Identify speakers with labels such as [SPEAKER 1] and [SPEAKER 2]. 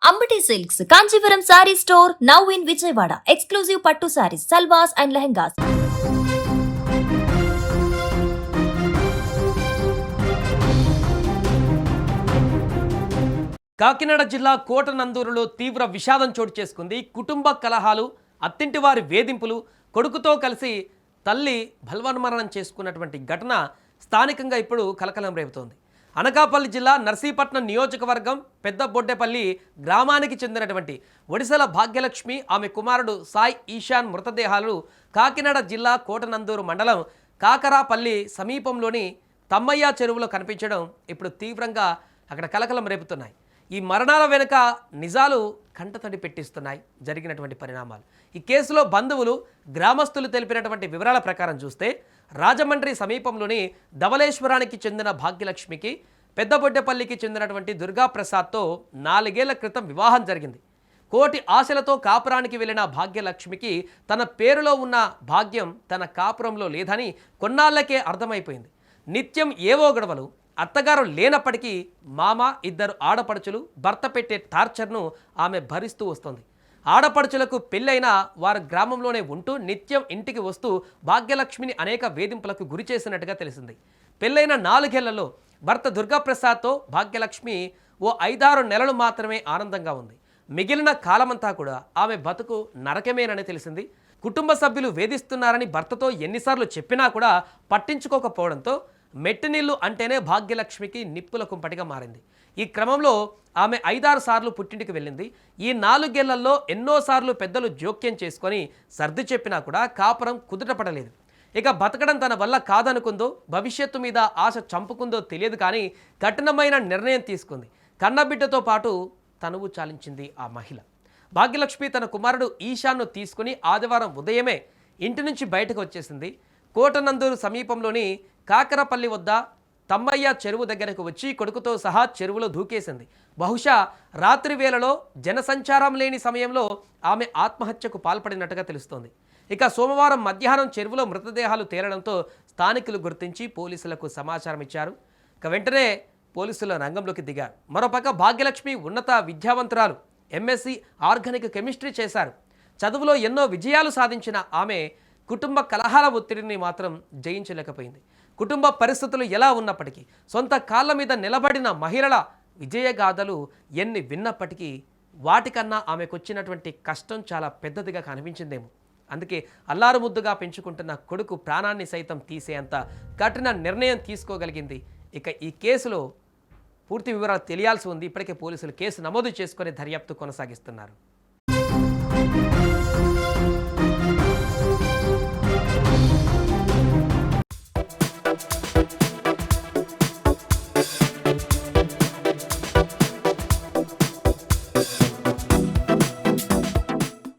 [SPEAKER 1] Ambati Silks, Kanchipuram Saree Store, now in Vijayawada. Exclusive Pattu Sarees, Salwas and Lehengas.
[SPEAKER 2] Kakinada జిల్లా కోటనందూరులో తీవ్ర విషాదం చోటు చేసుకుంది. కుటుంబ కలహాలు, అత్తింటి వారి వేధింపులు, కొడుకుతో కలిసి తల్లి బల్వన్మరణం చేసుకున్నటువంటి ఘటన స్థానికంగా ఇప్పుడు కలకలం రేపుతోంది. అనకాపల్లి జిల్లా నర్సీపట్నం నియోజకవర్గం పెద్ద బొడ్డేపల్లి గ్రామానికి చెందినటువంటి ఒడిశల భాగ్యలక్ష్మి, ఆమె కుమారుడు సాయి ఈశాన్ మృతదేహాలు కాకినాడ జిల్లా కోటనందూరు మండలం కాకరాపల్లి సమీపంలోని తమ్మయ్య చెరువులో కనిపించడం ఇప్పుడు తీవ్రంగా అక్కడ కలకలం రేపుతున్నాయి. ఈ మరణాల వెనుక నిజాలు కంటతడి పెట్టిస్తున్నాయి జరిగినటువంటి పరిణామాలు. ఈ కేసులో బంధువులు, గ్రామస్తులు తెలిపినటువంటి వివరాల ప్రకారం చూస్తే రాజమండ్రి సమీపంలోని ధవళేశ్వరానికి చెందిన భాగ్యలక్ష్మికి పెద్దబొడ్డేపల్లికి చెందినటువంటి దుర్గాప్రసాద్తో 4 ఏళ్ల క్రితం వివాహం జరిగింది. కోటి ఆశలతో కాపురానికి వెళ్ళిన భాగ్యలక్ష్మికి తన పేరులో ఉన్న భాగ్యం తన కాపురంలో లేదని కొన్నాళ్లకే అర్థమైపోయింది. నిత్యం ఏవో గొడవలు, అత్తగారు లేనప్పటికీ మామ, 2 ఆడపడుచులు, భర్త పెట్టే టార్చర్ను ఆమె భరిస్తూ వస్తుంది. ఆడపడుచులకు పెళ్ళైనా వారు గ్రామంలోనే ఉంటూ నిత్యం ఇంటికి వస్తూ భాగ్యలక్ష్మిని అనేక వేధింపులకు గురి చేసినట్టుగా తెలిసింది. పెళ్ళైన 4 ఏళ్లలో భర్త దుర్గాప్రసాద్తో భాగ్యలక్ష్మి ఓ 5-6 నెలలు మాత్రమే ఆనందంగా ఉంది. మిగిలిన కాలమంతా కూడా ఆమె బతుకు నరకమేనని తెలిసింది. కుటుంబ సభ్యులు వేధిస్తున్నారని భర్తతో ఎన్నిసార్లు చెప్పినా కూడా పట్టించుకోకపోవడంతో మెట్టినీళ్లు అంటేనే భాగ్యలక్ష్మికి నిప్పుల కుంపటిగా మారింది. ఈ క్రమంలో ఆమె 5-6 సార్లు పుట్టింటికి వెళ్ళింది. ఈ 4 ఏళ్లలో ఎన్నోసార్లు పెద్దలు జోక్యం చేసుకొని సర్ది చెప్పినా కూడా కాపురం కుదుటపడలేదు. ఇక బతకడం తన వల్ల కాదనుకుందో, భవిష్యత్తు మీద ఆశ చంపుకుందో తెలియదు, కానీ కఠినమైన నిర్ణయం తీసుకుంది. కన్నబిడ్డతో పాటు తనువు చాలించింది ఆ మహిళ. భాగ్యలక్ష్మి తన కుమారుడు ఈశాన్ను తీసుకుని ఆదివారం ఉదయమే ఇంటి నుంచి బయటకు వచ్చేసింది. కోటనందూరు సమీపంలోని కాకరపల్లి వద్ద తమ్మయ్య చెరువు దగ్గరకు వచ్చి కొడుకుతో సహా చెరువులో దూకేసింది. బహుశా రాత్రి వేళలో జనసంచారం లేని సమయంలో ఆమె ఆత్మహత్యకు పాల్పడినట్టుగా తెలుస్తోంది. ఇక సోమవారం మధ్యాహ్నం చెరువులో మృతదేహాలు తేలడంతో స్థానికులు గుర్తించి పోలీసులకు సమాచారం ఇచ్చారు. ఇక వెంటనే పోలీసులు రంగంలోకి దిగారు. మరోపక్క భాగ్యలక్ష్మి ఉన్నత విద్యావంతురాలు, ఎంఎస్సి ఆర్గానిక్ కెమిస్ట్రీ చేశారు. చదువులో ఎన్నో విజయాలు సాధించిన ఆమె కుటుంబ కలహాల ఒత్తిడిని మాత్రం జయించలేకపోయింది. కుటుంబ పరిస్థితులు ఎలా ఉన్నప్పటికీ సొంత కాళ్ళ మీద నిలబడిన మహిళల విజయగాథలు ఎన్ని విన్నప్పటికీ వాటికన్నా ఆమెకొచ్చినటువంటి కష్టం చాలా పెద్దదిగా కనిపించిందేమో. అందుకే అల్లారు ముద్దుగా పెంచుకుంటున్న కొడుకు ప్రాణాన్ని సైతం తీసేంత కఠిన నిర్ణయం తీసుకోగలిగింది. ఇక ఈ కేసులో పూర్తి వివరాలు తెలియాల్సి ఉంది. ఇప్పటికే పోలీసులు కేసు నమోదు చేసుకొని దర్యాప్తు కొనసాగిస్తున్నారు.